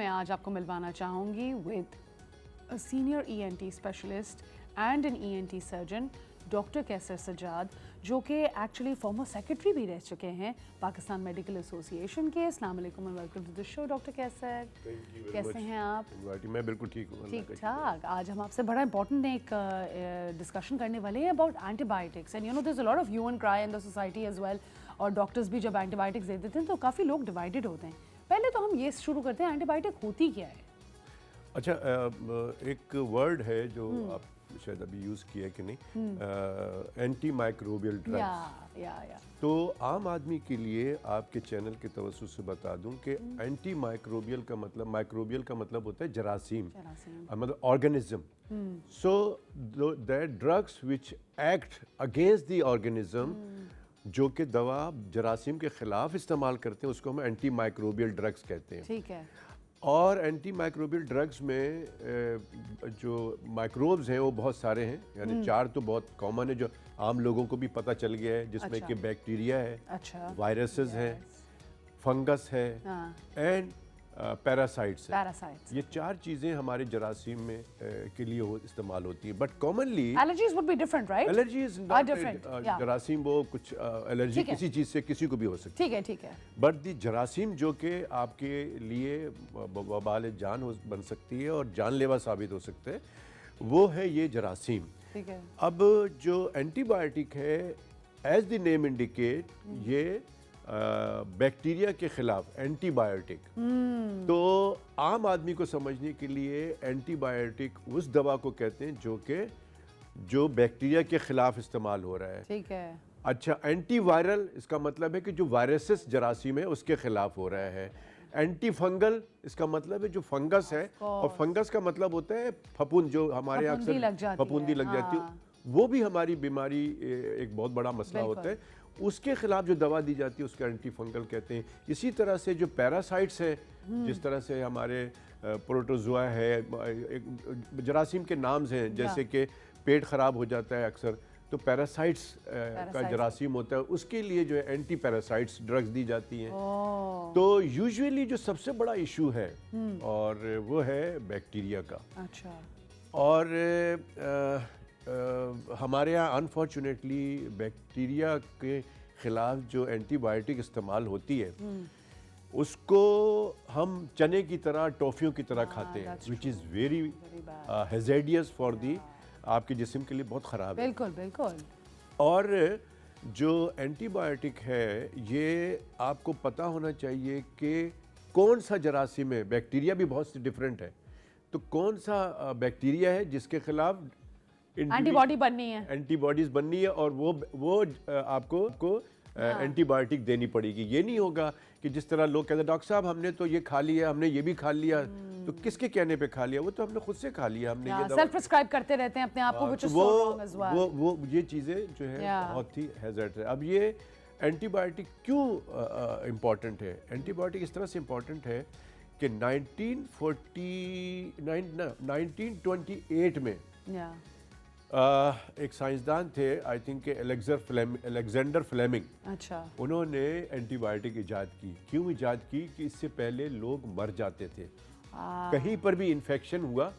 मैं आज आपको मिलवाना चाहूँगी with a senior ENT specialist and an ENT surgeon doctor Qaiser Sajjad, जो कि एक्चुअली फॉर्मर सेक्रेटरी भी रह चुके हैं पाकिस्तान मेडिकल एसोसिएशन के। अस्सलाम वालेकुम and welcome to the show doctor Qaiser. कैसे हैं आप? मैं बिल्कुल ठीक हूँ। ठीक ठाक। आज हम आपसे बड़ा इंपॉर्टेंट एक डिस्कशन करने वाले हैं about antibiotics and you know there is a lot of hue and cry in the society as well. और डॉक्टर्स भी जब एंटीबायोटिक्स दे देते हैं तो काफ़ी लोग डिवाइडेड होते हैं। पहले तो हम ये शुरू करते हैं, एंटीबायोटिक होती क्या है? अच्छा, एक वर्ड है जो आप शायद अभी यूज़ किया है कि नहीं, एंटी माइक्रोबियल ड्रग्स। तो आम आदमी के लिए आपके चैनल के तवज्जो से बता दूं कि एंटी माइक्रोबियल का मतलब, माइक्रोबियल का मतलब होता है जरासीम, मतलब organism. So that drugs which act against the organism, जो कि दवा जरासीम के खिलाफ इस्तेमाल करते हैं, उसको हम एंटी माइक्रोबियल ड्रग्स कहते हैं। ठीक है। और एंटी माइक्रोबियल ड्रग्स में जो माइक्रोब्स हैं वो बहुत सारे हैं, यानी 4 तो बहुत कॉमन है जो आम लोगों को भी पता चल गया है, जिसमें कि बैक्टीरिया है, वायरसेस हैं, फंगस है एंड पैरासाइट्स है। ये 4 चीज़ें हमारे जरासीम में के लिए इस्तेमाल होती हैं। But commonly allergies would be different, right? Allergies जरासीम, वो कुछ एलर्जी किसी चीज़ से किसी को भी हो सकती है। ठीक है। बट दी जरासीम जो कि आपके लिए वबाल जान बन सकती है और जानलेवा साबित हो सकते हैं, वो है ये जरासीम। ठीक है। अब जो एंटीबायोटिक है, एज द नेम इंडिकेट, ये बैक्टीरिया के खिलाफ एंटीबायोटिक। तो आम आदमी को समझने के लिए एंटीबायोटिक उस दवा को कहते हैं जो बैक्टीरिया के खिलाफ इस्तेमाल हो रहा है। ठीक है। अच्छा, एंटीवायरल इसका मतलब है कि जो वायरसेस जरासीम है उसके खिलाफ हो रहा है। एंटी फंगल इसका मतलब है जो फंगस है, और फंगस का मतलब होता है फफूंद, जो हमारे यहाँ अक्सर फफूंदी लग जाती है, वो भी हमारी बीमारी एक बहुत बड़ा मसला होता है। उसके खिलाफ जो दवा दी जाती है उसको एंटी फंगल कहते हैं। इसी तरह से जो पैरासाइट्स हैं, जिस तरह से हमारे प्रोटोजोआ है, जरासीम के नाम्स हैं, जैसे कि पेट ख़राब हो जाता है अक्सर, तो पैरासाइट्स का जरासीम होता है, उसके लिए जो है एंटी पैरासाइट्स ड्रग्स दी जाती हैं। तो यूजुअली जो सबसे बड़ा इशू है और वो है बैक्टीरिया का। अच्छा। और हमारे यहाँ अनफॉर्चुनेटली बैक्टीरिया के खिलाफ जो एंटीबायोटिक इस्तेमाल होती है, उसको हम चने की तरह, टॉफ़ियों की तरह खाते हैं, which is very hazardous for the, आपके जिस्म के लिए बहुत ख़राब है। बिल्कुल बिल्कुल। और जो एंटीबायोटिक है, ये आपको पता होना चाहिए कि कौन सा जरासीम है। बैक्टीरिया भी बहुत से डिफरेंट है, तो कौन सा बैक्टीरिया है जिसके खिलाफ एंटीबॉडीज बननी है, और वो आपको एंटीबायोटिक देनी पड़ेगी। ये नहीं होगा कि जिस तरह लोग कहते हैं डॉक्टर साहब हमने तो ये खा लिया, हमने ये भी खा लिया, तो किसके कहने पे खा लिया? वो तो हमने खुद से खा लिया, हमने ये सेल्फ प्रिस्क्राइब करते रहते हैं अपने आप को, तो वो ये चीज़ें जो है बहुत ही हैज़ार्ड है। अब ये एंटीबायोटिक क्यों इम्पॉर्टेंट है? एंटीबायोटिक इस तरह से इम्पॉर्टेंट है कि 1928 में एक साइंसदान थे, आई थिंक अलेक्जेंडर फ्लेमिंग। अच्छा। उन्होंने एंटीबायोटिक इजाद की। क्यों इजाद की? कि इससे पहले लोग मर जाते थे। कहीं पर भी इन्फेक्शन हुआ,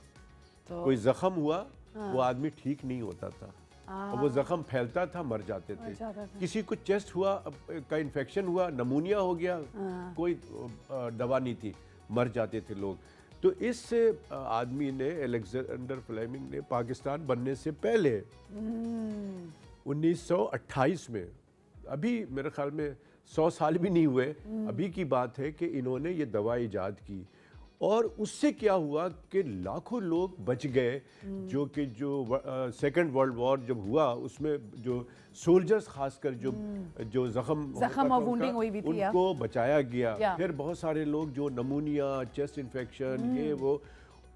तो कोई जख्म हुआ, वो आदमी ठीक नहीं होता था, और वो जख्म फैलता था, मर जाते थे। किसी को चेस्ट हुआ का इन्फेक्शन हुआ, नमूनिया हो गया, कोई दवा नहीं थी, मर जाते थे लोग। तो इस आदमी ने, अलेक्जेंडर फ्लेमिंग ने, पाकिस्तान बनने से पहले 1928 में, अभी मेरे ख्याल में 100 साल भी नहीं हुए, अभी की बात है कि इन्होंने ये दवा इजाद की। और उससे क्या हुआ कि लाखों लोग बच गए, जो सेकेंड वर्ल्ड वॉर जब हुआ, उसमें जो सोल्जर्स खासकर जो जख्म हुई थी, उनको बचाया गया। फिर बहुत सारे लोग जो नमूनिया, चेस्ट इन्फेक्शन, ये वो,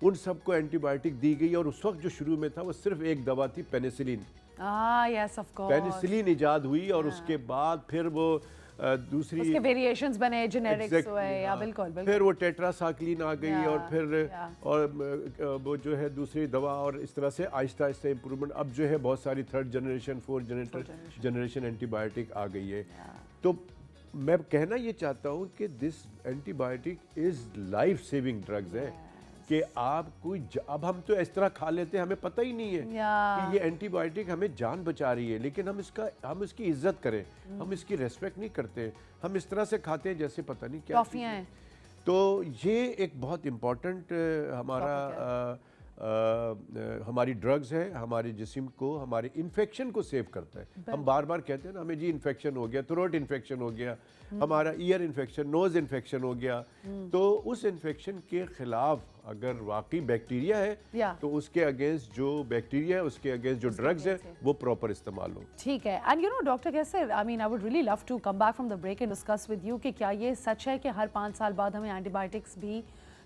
उन सबको एंटीबायोटिक दी गई। और उस वक्त जो शुरू में था वो सिर्फ एक दवा थी, पेनिसिलिन। पेनिसिलिन इजाद हुई, और उसके बाद फिर वो दूसरी उसके वेरिएशंस बने, जेनेरिक्स हुए, या बिल्कुल। फिर वो टेट्रासाइक्लिन आ गई, और फिर और वो जो है दूसरी दवा, और इस तरह से आहिस्ता आहिस्ता इम्प्रूवमेंट। अब जो है बहुत सारी 3rd generation 4th generation antibiotic आ गई है। तो मैं कहना ये चाहता हूँ कि this antibiotic is life saving drugs है कि आप कोई अब हम तो इस तरह खा लेते हैं, हमें पता ही नहीं है कि ये एंटीबायोटिक हमें जान बचा रही है, लेकिन हम इसकी इज्जत करें, हम इसकी रेस्पेक्ट नहीं करते, हम इस तरह से खाते हैं जैसे पता नहीं क्या टॉफियां हैं। तो ये एक बहुत इम्पोर्टेंट हमारी ड्रग्स है, हमारे जिस्म को, हमारे इन्फेक्शन को सेव करता है। हम बार बार कहते हैं ना, हमें जी इन्फेक्शन हो गया, थ्रोट इन्फेक्शन हो गया, हमारा ईयर इन्फेक्शन, नोज इन्फेक्शन हो गया, तो उस इन्फेक्शन के खिलाफ अगर वाकई बैक्टीरिया है तो उसके अगेंस्ट जो बैक्टीरिया है, उसके अगेंस्ट जो ड्रग्स है वो प्रॉपर इस्तेमाल हो। ठीक है। And you know doctor Qaiser, I mean I would really love to come back from the break and discuss with you कि क्या ये सच है कि हर 5 साल बाद हमें एंटीबायोटिक्स भी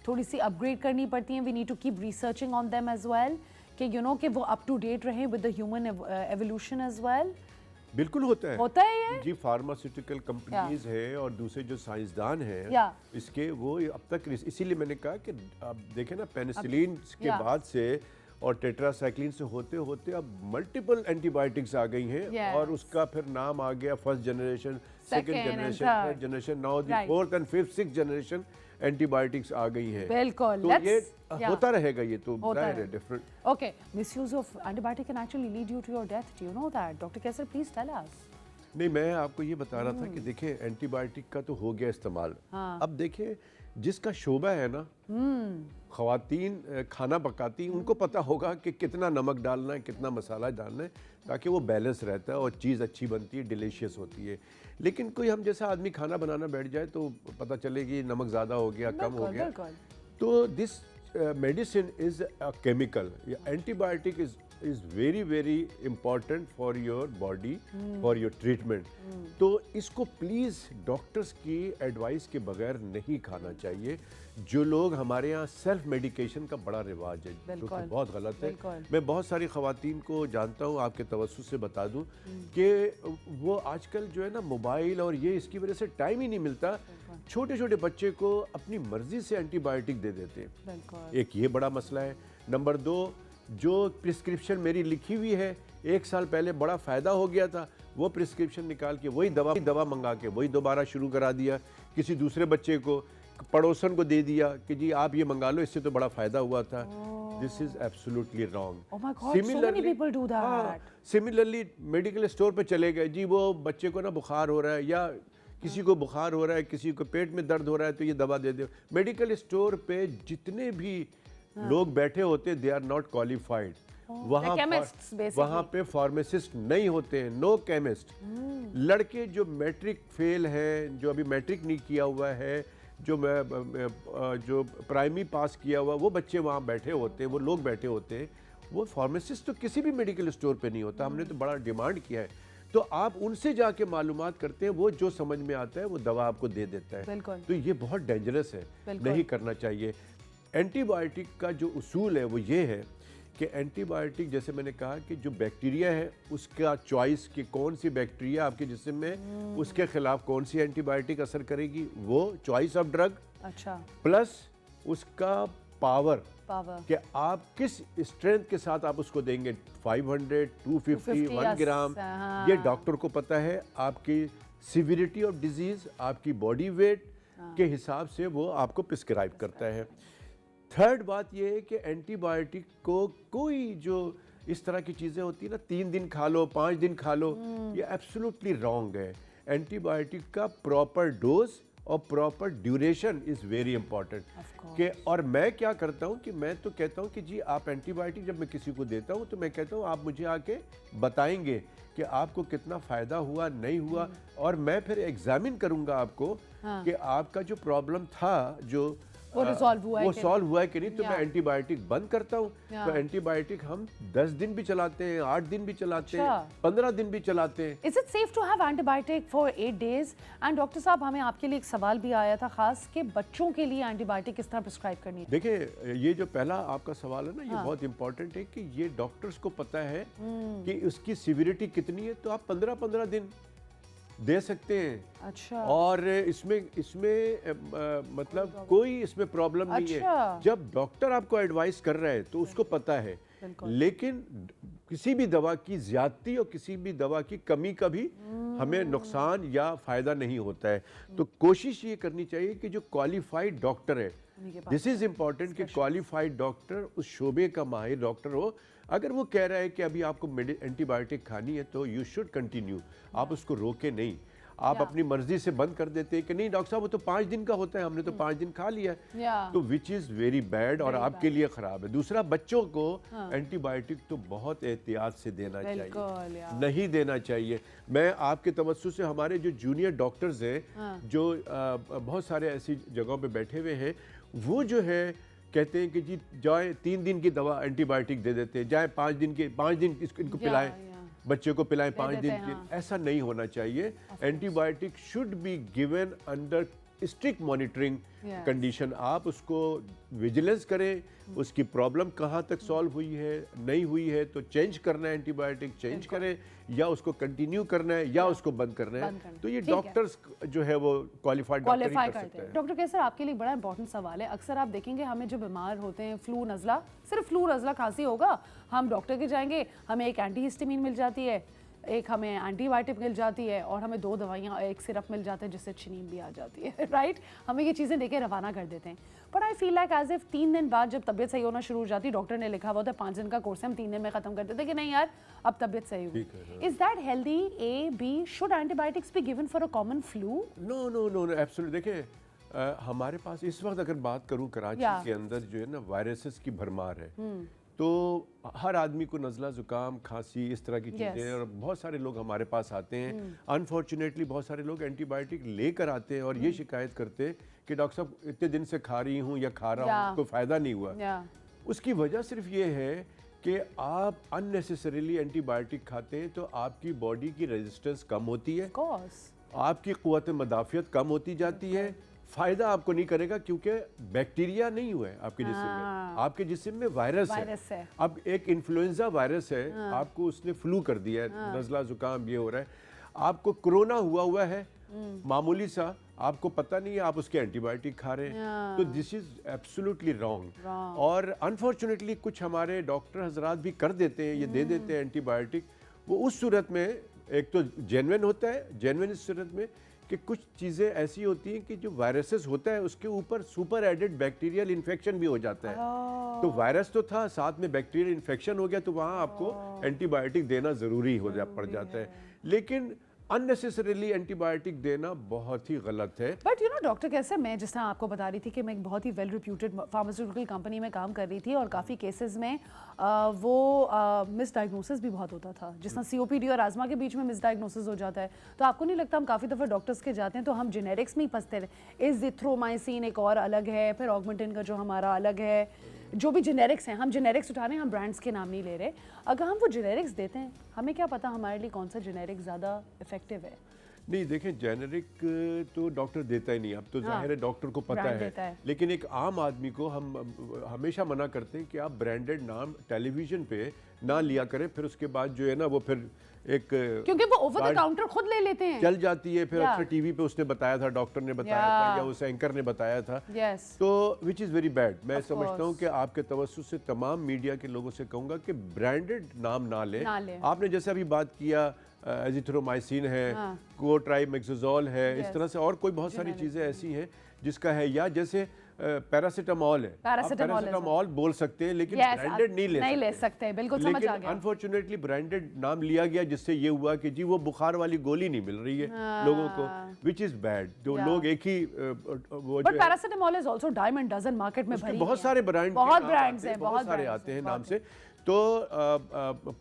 थोड़ी सी अपग्रेड करनी पड़ती हैं, we need to keep researching on them as well, कि यू नो कि वो अप टू डेट रहें with the human evolution as well? बिल्कुल होता है ये जी। फार्मास्यूटिकल कंपनीज है और दूसरे जो साइंसदान हैं इसके, वो अब तक, इसीलिए मैंने कहा कि अब देखें ना, पेनिसिलिन के बाद से और टेट्रासाइक्लिन से होते होते अब मल्टीपल एंटीबायोटिक्स आ गई हैं और उसका फिर नाम आ गया first generation, second generation, third generation, now the fourth and fifth sixth generation antibiotics आ गई हैं। बिल्कुल, तो ये होता रहेगा, ये तो जाहिर है different. Okay, misuse of antibiotic can actually lead you to your death, do you know that? Doctor Qaiser, please tell us. नहीं, मैं आपको ये बता रहा था कि देखिए एंटीबायोटिक का तो हो गया इस्तेमाल, अब देखिए जिसका शोबा है ना, ख़वातीन खाना पकाती, उनको पता होगा कि कितना नमक डालना है, कितना मसाला डालना है, ताकि वो बैलेंस रहता है और चीज़ अच्छी बनती है, डिलीशियस होती है। लेकिन कोई हम जैसा आदमी खाना बनाना बैठ जाए तो पता चले कि नमक ज़्यादा हो गया, कम हो गया। तो this medicine is a chemical, antibiotic is very very important for your body, for your treatment. तो इसको प्लीज़ डॉक्टर्स की एडवाइस के बगैर नहीं खाना चाहिए। जो लोग हमारे यहाँ सेल्फ मेडिकेशन का बड़ा रिवाज है, जो कि बहुत गलत है। मैं बहुत सारी ख़वातीन को जानता हूँ, आपके तवज्जुह से बता दूँ कि वो आजकल जो है ना, मोबाइल और ये, इसकी वजह से टाइम ही नहीं मिलता, छोटे छोटे बच्चे को अपनी मर्जी से एंटीबायोटिक दे देते हैं। एक ये बड़ा मसला है। नंबर 2, जो प्रिस्क्रिप्शन मेरी लिखी हुई है, 1 साल पहले बड़ा फ़ायदा हो गया था, वो प्रिस्क्रिप्शन निकाल के वही दवा मंगा के वही दोबारा शुरू करा दिया, किसी दूसरे बच्चे को, पड़ोसन को दे दिया कि जी आप ये मंगा लो, इससे तो बड़ा फ़ायदा हुआ था। This is absolutely wrong. Similarly medical store पे चले गए, जी वो बच्चे को ना बुखार हो रहा है, या किसी को बुखार हो रहा है, किसी को पेट में दर्द हो रहा है, तो ये दवा दे दो। मेडिकल स्टोर पे जितने भी लोग बैठे होते, दे आर नॉट क्वालिफाइड। वहाँ पे फार्मासिस्ट नहीं होते हैं, नो केमिस्ट। लड़के जो मैट्रिक फेल हैं, जो अभी मैट्रिक नहीं किया हुआ है, जो प्राइमरी पास किया हुआ, वो बच्चे वहाँ बैठे होते हैं, वो लोग बैठे होते हैं। वो फार्मासिस्ट तो किसी भी मेडिकल स्टोर पे नहीं होता। हमने तो बड़ा डिमांड किया है, तो आप उनसे जाके मालूमात करते हैं, वो जो समझ में आता है वो दवा आपको दे देता है। तो ये बहुत डेंजरस है, नहीं करना चाहिए। एंटीबायोटिक का जो उसूल है वो ये है कि एंटीबायोटिक, जैसे मैंने कहा कि जो बैक्टीरिया है उसका चॉइस कि कौन सी बैक्टीरिया आपके जिस्म में, उसके खिलाफ कौन सी एंटीबायोटिक असर करेगी, वो चॉइस ऑफ ड्रग। अच्छा। प्लस उसका पावर कि आप किस स्ट्रेंथ के साथ आप उसको देंगे, 500, 250, 1 ग्राम, ये डॉक्टर को पता है। आपकी सिविरिटी ऑफ डिजीज, आपकी बॉडी वेट के हिसाब से वो आपको प्रिस्क्राइब करता है। थर्ड बात ये है कि एंटीबायोटिक को कोई जो इस तरह की चीज़ें होती है ना, 3 दिन खा लो, 5 दिन खा लो, ये एब्सोल्युटली रॉन्ग है। एंटीबायोटिक का प्रॉपर डोज और proper duration is very important. कि और मैं क्या करता हूँ कि मैं तो कहता हूँ कि जी आप एंटीबायोटिक जब मैं किसी को देता हूँ तो मैं कहता हूँ आप मुझे आके बताएंगे कि आपको कितना फ़ायदा हुआ, नहीं हुआ, और मैं फिर एग्जामिन करूँगा आपको कि आपका जो प्रॉब्लम था, जो वो सॉल्व हुआ है कि नहीं। तो मैं एंटीबायोटिक बंद करता हूँ। तो एंटीबायोटिक हम 10 दिन भी चलाते हैं, 8 दिन भी चलाते हैं, 15 दिन भी चलाते हैं। Is it safe to have antibiotic for 8 days? And doctor साहब, हमें आपके लिए एक सवाल भी आया था खास, कि बच्चों के लिए एंटीबायोटिक किस तरह प्रिस्क्राइब करनी है? देखिए, ये जो पहला आपका सवाल है ना, ये बहुत इंपॉर्टेंट है कि ये डॉक्टर्स को पता है कि उसकी सिविरिटी कितनी है, तो आप 15-15 दिन दे सकते हैं। अच्छा। और इसमें मतलब कोई इसमें प्रॉब्लम नहीं है। जब डॉक्टर आपको एडवाइस कर रहा है तो उसको पता है, लेकिन किसी भी दवा की ज्यादती और किसी भी दवा की कमी का भी हमें नुकसान या फ़ायदा नहीं होता है। तो कोशिश ये करनी चाहिए कि जो क्वालिफाइड डॉक्टर है, दिस इज़ इम्पॉर्टेंट कि क्वालिफाइड डॉक्टर उस शोबे का माहिर डॉक्टर हो। अगर वो कह रहा है कि अभी आपको एंटीबायोटिक खानी है तो यू शुड कंटिन्यू, आप उसको रोके नहीं। आप अपनी मर्जी से बंद कर देते हैं कि नहीं डॉक्टर साहब वो तो 5 दिन का होता है, हमने तो 5 दिन खा लिया है, तो विच इज़ वेरी बैड और आपके लिए ख़राब है। दूसरा, बच्चों को एंटीबायोटिक तो बहुत एहतियात से देना चाहिए, नहीं देना चाहिए। मैं आपके तवज्जो से हमारे जो जूनियर डॉक्टर्स हैं जो बहुत सारे ऐसी जगहों पे बैठे हुए हैं, वो जो है कहते हैं कि जी जाए 3 दिन की दवा एंटीबायोटिक दे देते हैं, जाए 5 दिन इनको पिलाएं, बच्चे को पिलाएं 5 दिन के। ऐसा नहीं होना चाहिए। Antibiotic should be given under strict monitoring condition. आप उसको विजिलेंस करें, उसकी प्रॉब्लम कहाँ तक सॉल्व हुई है, नहीं हुई है तो चेंज करना है, एंटीबायोटिक चेंज करें, या उसको कंटिन्यू करना है या उसको बंद करना है। तो ये डॉक्टर्स जो है वो क्वालिफाई कर सकते हैं। डॉक्टर कैसर, आपके लिए बड़ा इंपॉर्टेंट सवाल है। अक्सर आप देखेंगे हमें जो बीमार होते हैं, फ्लू नज़ला, सिर्फ फ्लू नज़ला खांसी होगा, हम डॉक्टर के जाएंगे, हमें एक एंटीहिस्टामिन मिल जाती है, एक हमें एंटीबायोटिक मिल जाती है और हमें 2 दवाइयाँ, एक सिरप मिल जाता है जिससे अच्छी नींद भी आ जाती है, राइट। हमें ये चीज़ें देके रवाना कर देते हैं। But I feel like as if 3 दिन बाद जब तबीयत सही होना शुरू हो जाती, डॉक्टर ने लिखा हुआ था 5 दिन का कोर्स है, हम 3 दिन में ख़त्म कर देते कि नहीं यार अब तबीयत सही हुई। Is that healthy? A, B, should antibiotics be given for a common flu? No no no no, absolutely. देखिए हमारे पास इस वक्त अगर बात करूँ कराची के अंदर जो है ना वायरसेस की भरमार है, तो हर आदमी को नज़ला ज़ुकाम खांसी इस तरह की चीज़ें, और बहुत सारे लोग हमारे पास आते हैं। अनफॉर्चुनेटली बहुत सारे लोग एंटीबायोटिक लेकर आते हैं और ये शिकायत करते हैं कि डॉक्टर साहब इतने दिन से खा रही हूँ या खा रहा हूँ, कोई फ़ायदा नहीं हुआ। उसकी वजह सिर्फ ये है कि आप अननेसेसरीली एंटीबायोटिक खाते हैं तो आपकी बॉडी की रेजिस्टेंस कम होती है, आपकी क़ुव्वत मदाफ़ियत कम होती जाती है। फ़ायदा आपको नहीं करेगा क्योंकि बैक्टीरिया नहीं हुआ है आपके जिस्म में, आपके जिस्म में वायरस है। अब एक इन्फ्लुएंजा वायरस है, आपको उसने फ्लू कर दिया है, नज़ला ज़ुकाम ये हो रहा है, आपको कोरोना हुआ है मामूली सा, आपको पता नहीं है, आप उसके एंटीबायोटिक खा रहे हैं, तो दिस इज़ एब्सोल्युटली रॉन्ग। और अनफॉर्चुनेटली कुछ हमारे डॉक्टर हजरात भी कर देते हैं, ये दे देते हैं एंटीबायोटिक। वो उस सूरत में एक तो जेन्युइन होता है, जेन्युइन इस सूरत में कि कुछ चीज़ें ऐसी होती हैं कि जो वायरसेस होता है उसके ऊपर सुपर एडेड बैक्टीरियल इन्फेक्शन भी हो जाता है। तो वायरस तो था, साथ में बैक्टीरियल इन्फेक्शन हो गया, तो वहाँ आपको एंटीबायोटिक देना ज़रूरी पड़ जाता है। लेकिन अननेसेसरीली एंटीबायोटिक देना बहुत ही गलत है। बट यू नो डॉक्टर कैसे, मैं जिस तरह आपको बता रही थी कि मैं एक बहुत ही वेल रिप्यूटेड फार्मास्यूटिकल कंपनी में काम कर रही थी और काफ़ी केसेस में वो मिस डायग्नोसिस भी बहुत होता था, जिस तरह COPD और आजमा के बीच में मिस डायग्नोसिस हो जाता है। तो आपको नहीं लगता हम काफ़ी दफ़ा डॉक्टर्स के जाते हैं तो हम जेनेरिक्स में ही फंसते रहे। इज़िथ्रोमाइसिन एक और अलग है, फिर ऑगमेंटिन का जो हमारा अलग है, जो भी जेनेरिक्स हैं, हम जेनेरिक्स उठा रहे हैं, हम ब्रांड्स के नाम नहीं ले रहे। अगर हम वो जेनेरिक्स देते हैं, हमें क्या पता हमारे लिए कौन सा जेनेरिक ज़्यादा इफेक्टिव है। नहीं देखें, जेनेरिक तो डॉक्टर देता ही नहीं, अब तो जाहिर है डॉक्टर को पता है। लेकिन एक आम आदमी को हम हमेशा मना करते हैं कि आप ब्रांडेड नाम टेलीविज़न पे ना लिया करें, फिर उसके बाद जो है ना वो फिर एक, क्योंकि वो ओवर द काउंटर खुद ले लेते हैं, चल जाती है। फिर अक्सर टीवी पे उसने बताया था, डॉक्टर ने बताया था या उस एंकर ने बताया था, तो विच इज़ वेरी बैड। मैं समझता हूँ कि आपके तवज्जुह से तमाम मीडिया के लोगों से कहूँगा कि ब्रांडेड नाम ना लें। आपने जैसे अभी बात किया एजिथ्रोमाइसिन है, कोट्राइमेक्सोजोल है, इस तरह से और कोई बहुत सारी चीज़ें ऐसी हैं जिसका है, या जैसे पैरासिटामोल है, पैरासिटामोल बोल सकते हैं लेकिन ब्रांडेड नहीं ले सकते। बिल्कुल समझ आ गया। अनफॉर्चुनेटली ब्रांडेड नाम लिया गया जिससे ये हुआ कि जी वो बुखार वाली गोली नहीं मिल रही है लोगों को, विच इज बैड। जो लोग एक ही वो but paracetamol is also dime a dozen market में भरी है, बहुत सारे ब्रांड, बहुत ब्रांड्स हैं, बहुत सारे आते हैं नाम से। तो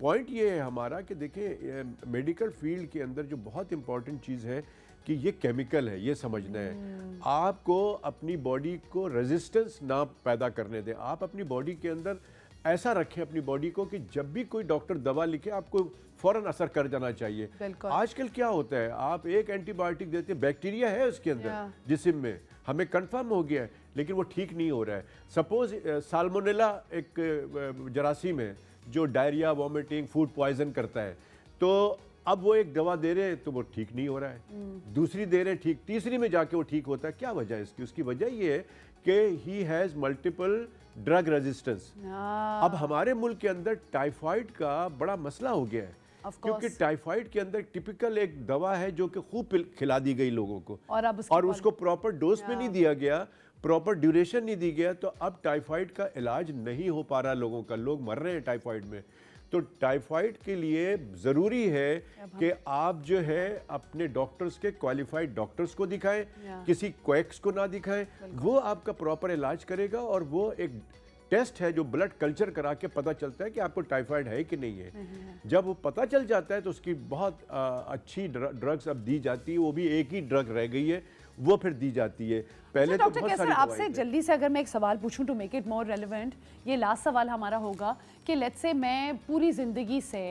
पॉइंट ये है हमारा कि देखिए मेडिकल फील्ड के अंदर जो बहुत इंपॉर्टेंट चीज़ है कि ये केमिकल है, ये समझना है। आपको अपनी बॉडी को रेजिस्टेंस ना पैदा करने दें, आप अपनी बॉडी के अंदर ऐसा रखें अपनी बॉडी को कि जब भी कोई डॉक्टर दवा लिखे आपको फ़ौरन असर कर जाना चाहिए। आजकल क्या होता है, आप एक एंटीबायोटिक देते हैं, बैक्टीरिया है उसके अंदर जिस्म में, हमें कंफर्म हो गया है, लेकिन वो ठीक नहीं हो रहा है। सपोज साल्मोनेला एक जरासीम है जो डायरिया, वॉमिटिंग, फूड पॉइजन करता है, तो अब वो एक दवा दे रहे हैं तो वो ठीक नहीं हो रहा है, दूसरी दे रहे हैं ठीक, तीसरी में जाके वो ठीक होता है। क्या वजह है इसकी? उसकी वजह ये है कि he has multiple drug resistance. अब हमारे मुल्क के अंदर टाइफाइड का बड़ा मसला हो गया है Of क्योंकि course. टाइफाइड के अंदर टिपिकल एक दवा है जो कि खूब खिला दी गई लोगों को और अब उसकी और उसको प्रॉपर डोज में नहीं दिया गया, प्रॉपर ड्यूरेशन नहीं दी गया, तो अब टाइफाइड का इलाज नहीं हो पा रहा लोगों का, लोग मर रहे हैं टाइफाइड में। तो टाइफाइड के लिए ज़रूरी है कि आप जो है अपने डॉक्टर्स के क्वालिफाइड डॉक्टर्स को दिखाएं, किसी क्वैक्स को ना दिखाएं, वो आपका प्रॉपर इलाज करेगा। और वो एक टेस्ट है जो ब्लड कल्चर करा के पता चलता है कि आपको टाइफाइड है कि नहीं है। जब वो पता चल जाता है तो उसकी बहुत अच्छी ड्रग्स अब दी जाती है, वो भी एक ही ड्रग रह गई है, वो फिर दी जाती है। पहले तो डॉक्टर बहुत कैसर, सारी आपसे जल्दी से अगर मैं एक सवाल पूछूं to make it more relevant, ये लास्ट सवाल हमारा होगा कि लेट्स से मैं पूरी ज़िंदगी से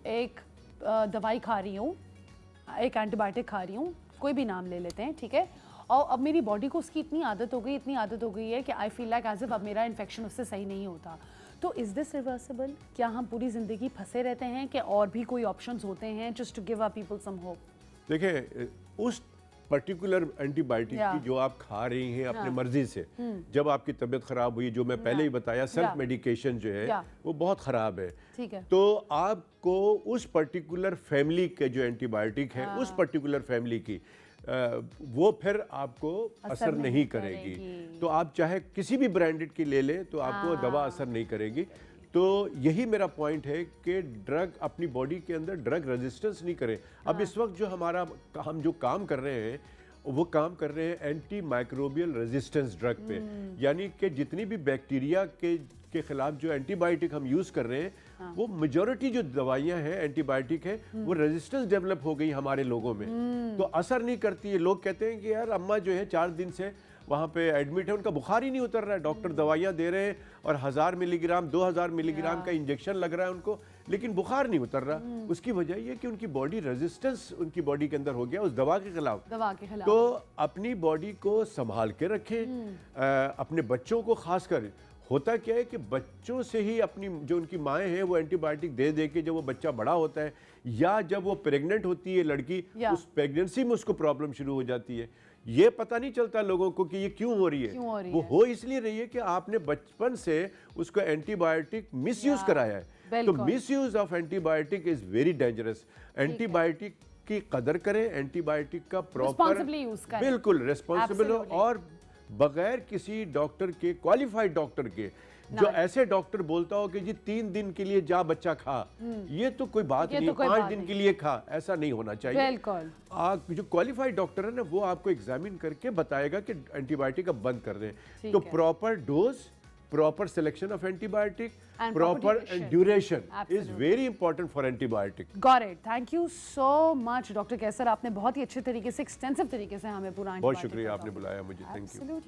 एक दवाई खा रही हूँ, एक एंटीबायोटिक खा रही हूँ, कोई भी नाम ले लेते हैं, ठीक है, और अब मेरी बॉडी को उसकी इतनी आदत हो गई है कि I feel like as if अब मेरा इन्फेक्शन उससे सही नहीं होता, तो इज़ दिस रिवर्सिबल? क्या हम पूरी ज़िंदगी फंसे रहते हैं कि और भी कोई ऑप्शंस होते हैं just to give a people some hope? देखिए, उस पर्टिकुलर एंटीबायोटिक की जो आप खा रही हैं अपने मर्जी से, जब आपकी तबीयत खराब हुई, जो मैं पहले ही बताया, सेल्फ मेडिकेशन जो है वो बहुत खराब है, ठीक है, तो आपको उस पर्टिकुलर फैमिली के जो एंटीबायोटिक है उस पर्टिकुलर फैमिली की वो फिर आपको असर नहीं करेगी। तो आप चाहे किसी भी ब्रांडेड की ले लें तो आपको दवा असर नहीं करेगी। तो यही मेरा पॉइंट है कि ड्रग अपनी बॉडी के अंदर ड्रग रेजिस्टेंस नहीं करें। अब इस वक्त जो हम जो काम कर रहे हैं वो काम कर रहे हैं एंटी माइक्रोबियल रेजिस्टेंस ड्रग पे, यानी कि जितनी भी बैक्टीरिया के खिलाफ जो एंटीबायोटिक हम यूज़ कर रहे हैं वो मेजॉरिटी जो दवाइयां हैं एंटीबायोटिक है वो रेजिस्टेंस डेवलप हो गई हमारे लोगों में, तो असर नहीं करती है। लोग कहते हैं कि यार अम्मा जो है 4 दिन से वहाँ पे एडमिट है, उनका बुखार ही नहीं उतर रहा है, डॉक्टर दवाइयाँ दे रहे हैं और 1000 मिलीग्राम 2000 मिलीग्राम का इंजेक्शन लग रहा है उनको, लेकिन बुखार नहीं उतर रहा। उसकी वजह ये कि उनकी बॉडी रेजिस्टेंस उनकी बॉडी के अंदर हो गया उस दवा के खिलाफ। तो अपनी बॉडी को संभाल के रखें। अपने बच्चों को खासकर, होता क्या है कि बच्चों से ही अपनी जो उनकी माएँ हैं वो एंटीबायोटिक दे दे के जब वो बच्चा बड़ा होता है या जब वो प्रेग्नेंट होती है लड़की, उस प्रेगनेंसी में उसको प्रॉब्लम शुरू हो जाती है। ये पता नहीं चलता लोगों को कि ये क्यों हो रही है, वो हो इसलिए रही है कि आपने बचपन से उसको एंटीबायोटिक मिसयूज कराया है। तो misuse of antibiotic is very dangerous. Antibiotic की कदर करें, एंटीबायोटिक का प्रॉपर बिल्कुल रिस्पॉन्सिबल हो, और बगैर किसी डॉक्टर के, क्वालिफाइड डॉक्टर के, जो ऐसे डॉक्टर बोलता हो कि जी 3 दिन के लिए जा बच्चा खा, ये तो कोई बात नहीं, 5 दिन के लिए खा, ऐसा नहीं होना चाहिए। बिल्कुल। आप जो क्वालिफाइड डॉक्टर है ना वो आपको एग्जामिन करके बताएगा कि एंटीबायोटिक अब बंद कर दें। तो proper dose, proper selection of antibiotic, proper duration is very important for antibiotic. Got it. Thank you so much doctor Qaiser, आपने बहुत ही अच्छे तरीके से, एक्सटेंसिव तरीके से हमें पूरा बहुत शुक्रिया आपने बुलाया मुझे। Thank you.